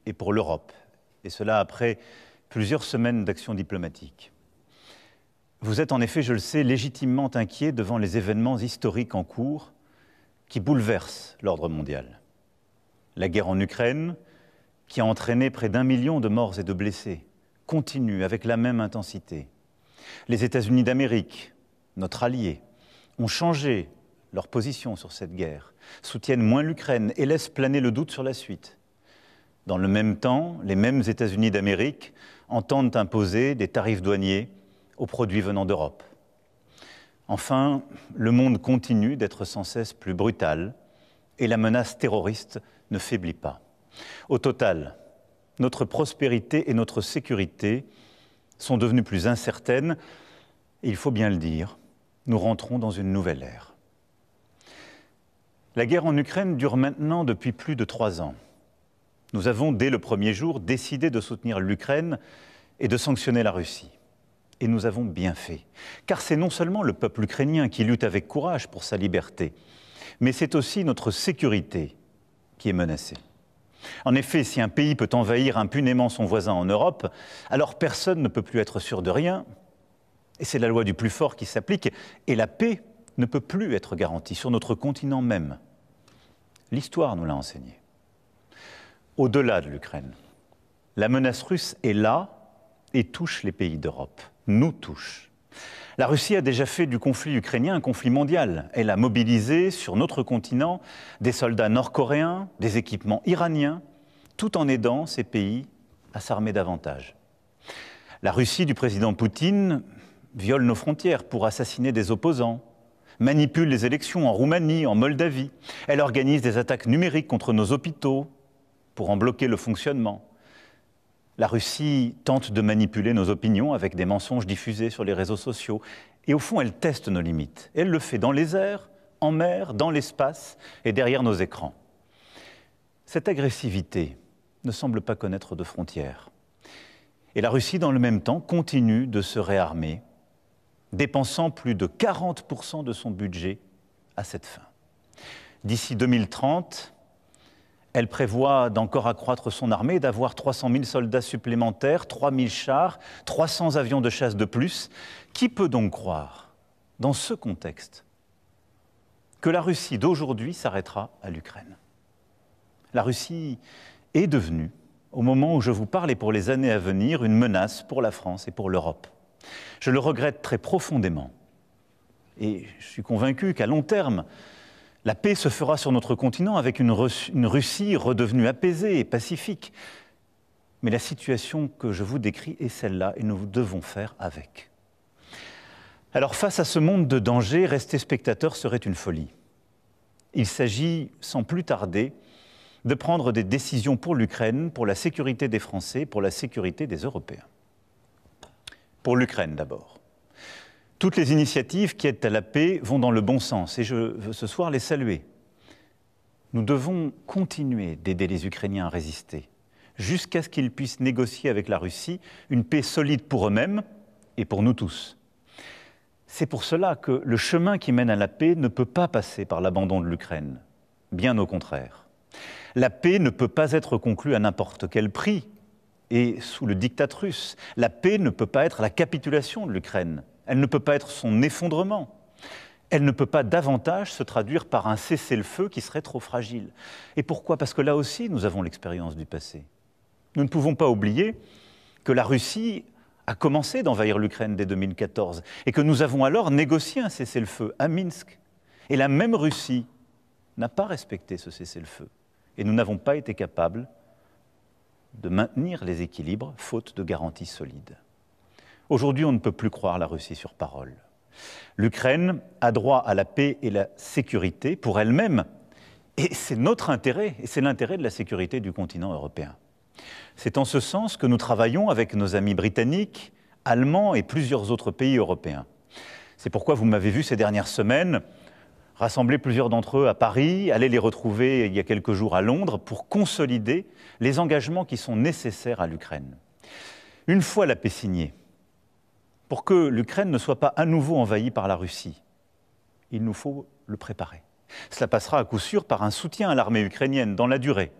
et pour l'Europe, et cela après plusieurs semaines d'action diplomatique. Vous êtes en effet, je le sais, légitimement inquiet devant les événements historiques en cours qui bouleversent l'ordre mondial. La guerre en Ukraine, qui a entraîné près d'1 million de morts et de blessés, continue avec la même intensité. Les États-Unis d'Amérique, notre allié, ont changé leur position sur cette guerre, soutiennent moins l'Ukraine et laissent planer le doute sur la suite. Dans le même temps, les mêmes États-Unis d'Amérique entendent imposer des tarifs douaniers aux produits venant d'Europe. Enfin, le monde continue d'être sans cesse plus brutal et la menace terroriste ne faiblit pas. Au total, notre prospérité et notre sécurité sont devenues plus incertaines et il faut bien le dire, nous rentrons dans une nouvelle ère. La guerre en Ukraine dure maintenant depuis plus de 3 ans. Nous avons, dès le premier jour, décidé de soutenir l'Ukraine et de sanctionner la Russie. Et nous avons bien fait, car c'est non seulement le peuple ukrainien qui lutte avec courage pour sa liberté, mais c'est aussi notre sécurité qui est menacée. En effet, si un pays peut envahir impunément son voisin en Europe, alors personne ne peut plus être sûr de rien, et c'est la loi du plus fort qui s'applique, et la paix ne peut plus être garantie sur notre continent même. L'histoire nous l'a enseigné. Au-delà de l'Ukraine, la menace russe est là et touche les pays d'Europe, nous touche. La Russie a déjà fait du conflit ukrainien un conflit mondial. Elle a mobilisé sur notre continent des soldats nord-coréens, des équipements iraniens, tout en aidant ces pays à s'armer davantage. La Russie du président Poutine viole nos frontières pour assassiner des opposants, manipule les élections en Roumanie, en Moldavie. Elle organise des attaques numériques contre nos hôpitaux pour en bloquer le fonctionnement. La Russie tente de manipuler nos opinions avec des mensonges diffusés sur les réseaux sociaux. Et au fond, elle teste nos limites. Elle le fait dans les airs, en mer, dans l'espace et derrière nos écrans. Cette agressivité ne semble pas connaître de frontières. Et la Russie, dans le même temps, continue de se réarmer, dépensant plus de 40% de son budget à cette fin. D'ici 2030, elle prévoit d'encore accroître son armée, d'avoir 300 000 soldats supplémentaires, 3 000 chars, 300 avions de chasse de plus. Qui peut donc croire, dans ce contexte, que la Russie d'aujourd'hui s'arrêtera à l'Ukraine? La Russie est devenue, au moment où je vous parle et pour les années à venir, une menace pour la France et pour l'Europe. Je le regrette très profondément. Et je suis convaincu qu'à long terme, la paix se fera sur notre continent avec une Russie redevenue apaisée et pacifique. Mais la situation que je vous décris est celle-là et nous devons faire avec. Alors face à ce monde de danger, rester spectateur serait une folie. Il s'agit, sans plus tarder, de prendre des décisions pour l'Ukraine, pour la sécurité des Français, pour la sécurité des Européens. Pour l'Ukraine d'abord. Toutes les initiatives qui aident à la paix vont dans le bon sens et je veux ce soir les saluer. Nous devons continuer d'aider les Ukrainiens à résister jusqu'à ce qu'ils puissent négocier avec la Russie une paix solide pour eux-mêmes et pour nous tous. C'est pour cela que le chemin qui mène à la paix ne peut pas passer par l'abandon de l'Ukraine, bien au contraire. La paix ne peut pas être conclue à n'importe quel prix et sous le diktat russe. La paix ne peut pas être la capitulation de l'Ukraine. Elle ne peut pas être son effondrement. Elle ne peut pas davantage se traduire par un cessez-le-feu qui serait trop fragile. Et pourquoi? Parce que là aussi, nous avons l'expérience du passé. Nous ne pouvons pas oublier que la Russie a commencé d'envahir l'Ukraine dès 2014 et que nous avons alors négocié un cessez-le-feu à Minsk. Et la même Russie n'a pas respecté ce cessez-le-feu. Et nous n'avons pas été capables de maintenir les équilibres faute de garanties solides. Aujourd'hui, on ne peut plus croire la Russie sur parole. L'Ukraine a droit à la paix et la sécurité pour elle-même, et c'est notre intérêt, et c'est l'intérêt de la sécurité du continent européen. C'est en ce sens que nous travaillons avec nos amis britanniques, allemands et plusieurs autres pays européens. C'est pourquoi vous m'avez vu ces dernières semaines rassembler plusieurs d'entre eux à Paris, aller les retrouver il y a quelques jours à Londres pour consolider les engagements qui sont nécessaires à l'Ukraine. Une fois la paix signée, pour que l'Ukraine ne soit pas à nouveau envahie par la Russie, il nous faut le préparer. Cela passera à coup sûr par un soutien à l'armée ukrainienne dans la durée.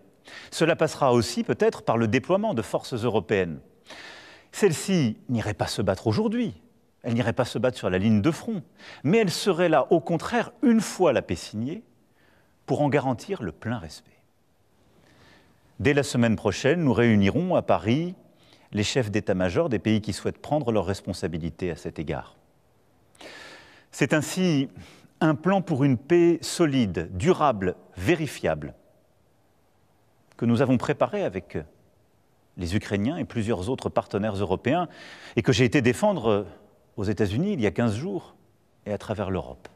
Cela passera aussi peut-être par le déploiement de forces européennes. Celles-ci n'iraient pas se battre aujourd'hui, elles n'iraient pas se battre sur la ligne de front, mais elles seraient là, au contraire, une fois la paix signée, pour en garantir le plein respect. Dès la semaine prochaine, nous réunirons à Paris les chefs d'état-major des pays qui souhaitent prendre leurs responsabilités à cet égard. C'est ainsi un plan pour une paix solide, durable, vérifiable, que nous avons préparé avec les Ukrainiens et plusieurs autres partenaires européens, et que j'ai été défendre aux États-Unis il y a 15 jours et à travers l'Europe.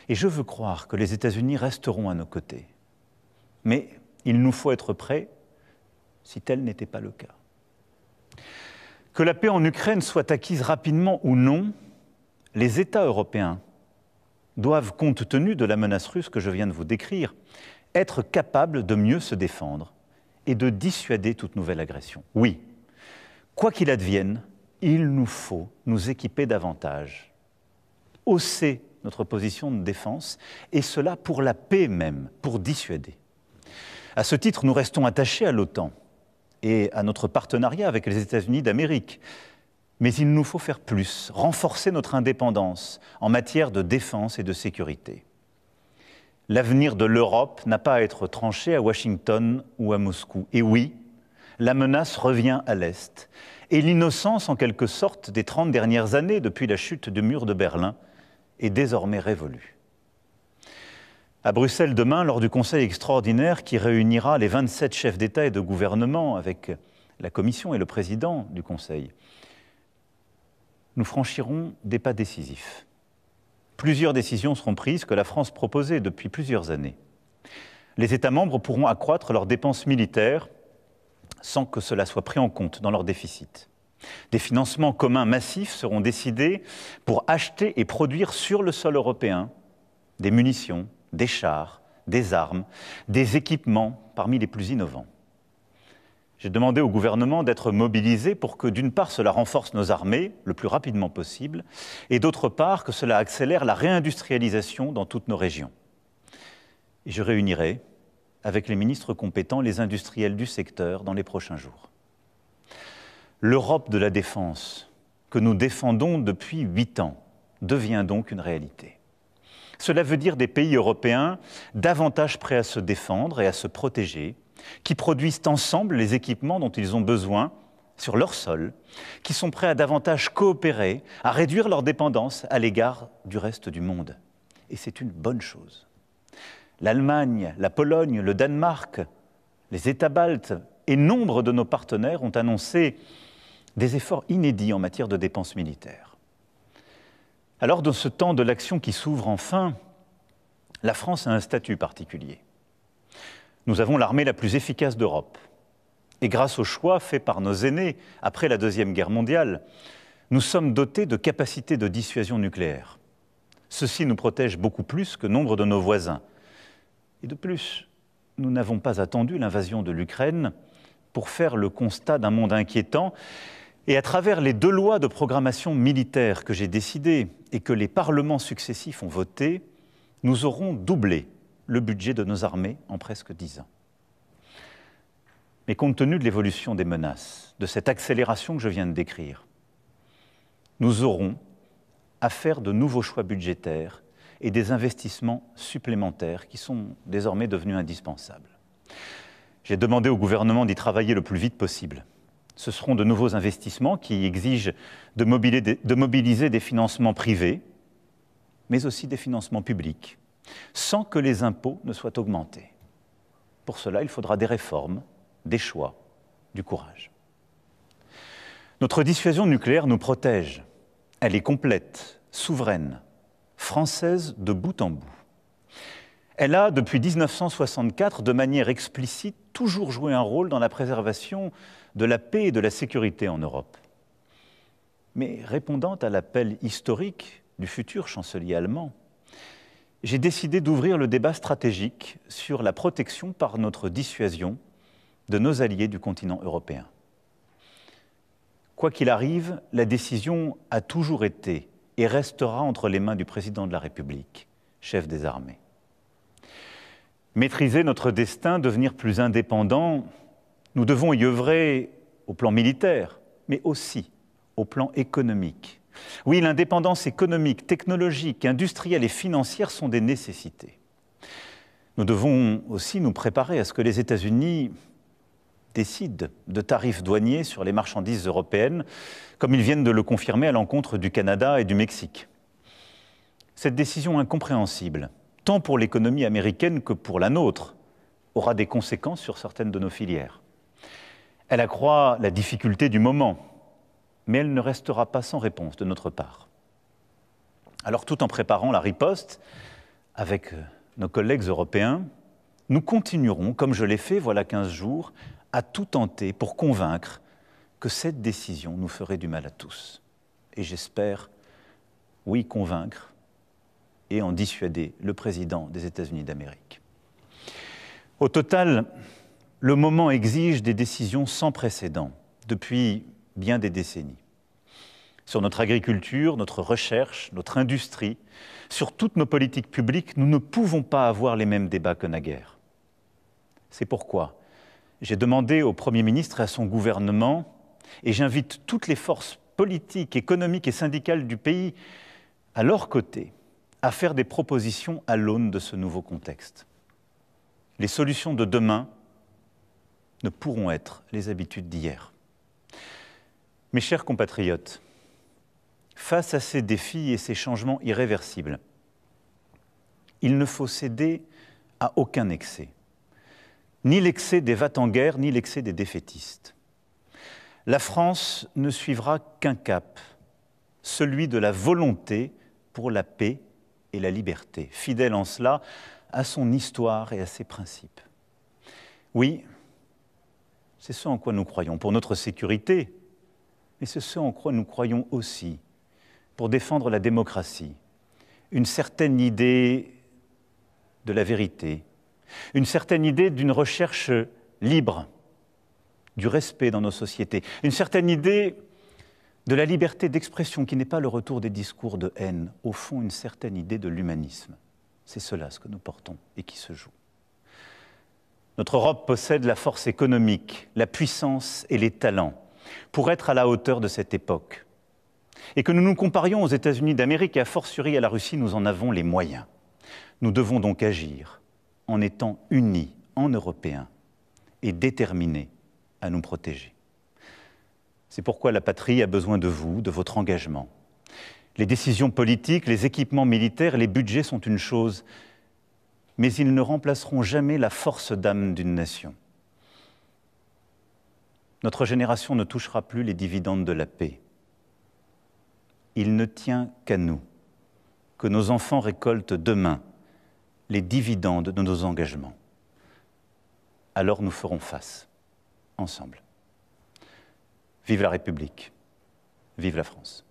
Et je veux croire que les États-Unis resteront à nos côtés. Mais il nous faut être prêts si tel n'était pas le cas. Que la paix en Ukraine soit acquise rapidement ou non, les États européens doivent, compte tenu de la menace russe que je viens de vous décrire, être capables de mieux se défendre et de dissuader toute nouvelle agression. Oui, quoi qu'il advienne, il nous faut nous équiper davantage, hausser notre position de défense, et cela pour la paix même, pour dissuader. À ce titre, nous restons attachés à l'OTAN et à notre partenariat avec les États-Unis d'Amérique. Mais il nous faut faire plus, renforcer notre indépendance en matière de défense et de sécurité. L'avenir de l'Europe n'a pas à être tranché à Washington ou à Moscou. Et oui, la menace revient à l'Est. Et l'innocence, en quelque sorte, des 30 dernières années, depuis la chute du mur de Berlin, est désormais révolue. À Bruxelles demain, lors du Conseil extraordinaire qui réunira les 27 chefs d'État et de gouvernement avec la Commission et le président du Conseil, nous franchirons des pas décisifs. Plusieurs décisions seront prises que la France proposait depuis plusieurs années. Les États membres pourront accroître leurs dépenses militaires sans que cela soit pris en compte dans leur déficit. Des financements communs massifs seront décidés pour acheter et produire sur le sol européen des munitions, des chars, des armes, des équipements parmi les plus innovants. J'ai demandé au gouvernement d'être mobilisé pour que, d'une part, cela renforce nos armées le plus rapidement possible, et d'autre part, que cela accélère la réindustrialisation dans toutes nos régions. Et je réunirai, avec les ministres compétents, les industriels du secteur dans les prochains jours. L'Europe de la défense, que nous défendons depuis 8 ans, devient donc une réalité. Cela veut dire des pays européens davantage prêts à se défendre et à se protéger, qui produisent ensemble les équipements dont ils ont besoin sur leur sol, qui sont prêts à davantage coopérer, à réduire leur dépendance à l'égard du reste du monde. Et c'est une bonne chose. L'Allemagne, la Pologne, le Danemark, les États baltes et nombre de nos partenaires ont annoncé des efforts inédits en matière de dépenses militaires. Alors, dans ce temps de l'action qui s'ouvre enfin, la France a un statut particulier. Nous avons l'armée la plus efficace d'Europe. Et grâce au choix fait par nos aînés après la Deuxième Guerre mondiale, nous sommes dotés de capacités de dissuasion nucléaire. Ceci nous protège beaucoup plus que nombre de nos voisins. Et de plus, nous n'avons pas attendu l'invasion de l'Ukraine pour faire le constat d'un monde inquiétant. Et à travers les 2 lois de programmation militaire que j'ai décidées et que les parlements successifs ont votées, nous aurons doublé le budget de nos armées en presque 10 ans. Mais compte tenu de l'évolution des menaces, de cette accélération que je viens de décrire, nous aurons à faire de nouveaux choix budgétaires et des investissements supplémentaires qui sont désormais devenus indispensables. J'ai demandé au gouvernement d'y travailler le plus vite possible. Ce seront de nouveaux investissements qui exigent de mobiliser des financements privés, mais aussi des financements publics, sans que les impôts ne soient augmentés. Pour cela, il faudra des réformes, des choix, du courage. Notre dissuasion nucléaire nous protège. Elle est complète, souveraine, française de bout en bout. Elle a, depuis 1964, de manière explicite, toujours joué un rôle dans la préservation de la paix et de la sécurité en Europe. Mais répondant à l'appel historique du futur chancelier allemand, j'ai décidé d'ouvrir le débat stratégique sur la protection par notre dissuasion de nos alliés du continent européen. Quoi qu'il arrive, la décision a toujours été et restera entre les mains du président de la République, chef des armées. maîtriser notre destin, devenir plus indépendants, nous devons y œuvrer au plan militaire, mais aussi au plan économique. Oui, l'indépendance économique, technologique, industrielle et financière sont des nécessités. Nous devons aussi nous préparer à ce que les États-Unis décident de tarifs douaniers sur les marchandises européennes, comme ils viennent de le confirmer à l'encontre du Canada et du Mexique. Cette décision incompréhensible, tant pour l'économie américaine que pour la nôtre, aura des conséquences sur certaines de nos filières. Elle accroît la difficulté du moment, mais elle ne restera pas sans réponse de notre part. Alors, tout en préparant la riposte, avec nos collègues européens, nous continuerons, comme je l'ai fait voilà 15 jours, à tout tenter pour convaincre que cette décision nous ferait du mal à tous. Et j'espère, oui, convaincre et en dissuader le président des États-Unis d'Amérique. Au total, le moment exige des décisions sans précédent depuis bien des décennies. Sur notre agriculture, notre recherche, notre industrie, sur toutes nos politiques publiques, nous ne pouvons pas avoir les mêmes débats que naguère. C'est pourquoi j'ai demandé au Premier ministre et à son gouvernement, et j'invite toutes les forces politiques, économiques et syndicales du pays à leur côté, à faire des propositions à l'aune de ce nouveau contexte. Les solutions de demain ne pourront être les habitudes d'hier. Mes chers compatriotes, face à ces défis et ces changements irréversibles, il ne faut céder à aucun excès, ni l'excès des va-t-en-guerre, ni l'excès des défaitistes. La France ne suivra qu'un cap, celui de la volonté pour la paix et la liberté, fidèle en cela à son histoire et à ses principes. Oui, c'est ce en quoi nous croyons pour notre sécurité, mais c'est ce en quoi nous croyons aussi pour défendre la démocratie, une certaine idée de la vérité, une certaine idée d'une recherche libre, du respect dans nos sociétés, une certaine idée de la liberté d'expression qui n'est pas le retour des discours de haine, au fond une certaine idée de l'humanisme. C'est cela ce que nous portons et qui se joue. Notre Europe possède la force économique, la puissance et les talents pour être à la hauteur de cette époque. Et que nous nous comparions aux États-Unis d'Amérique et a fortiori à la Russie, nous en avons les moyens. Nous devons donc agir en étant unis en Européens et déterminés à nous protéger. C'est pourquoi la patrie a besoin de vous, de votre engagement. Les décisions politiques, les équipements militaires, les budgets sont une chose, mais ils ne remplaceront jamais la force d'âme d'une nation. Notre génération ne touchera plus les dividendes de la paix. Il ne tient qu'à nous que nos enfants récoltent demain les dividendes de nos engagements. Alors nous ferons face, ensemble. Vive la République, vive la France.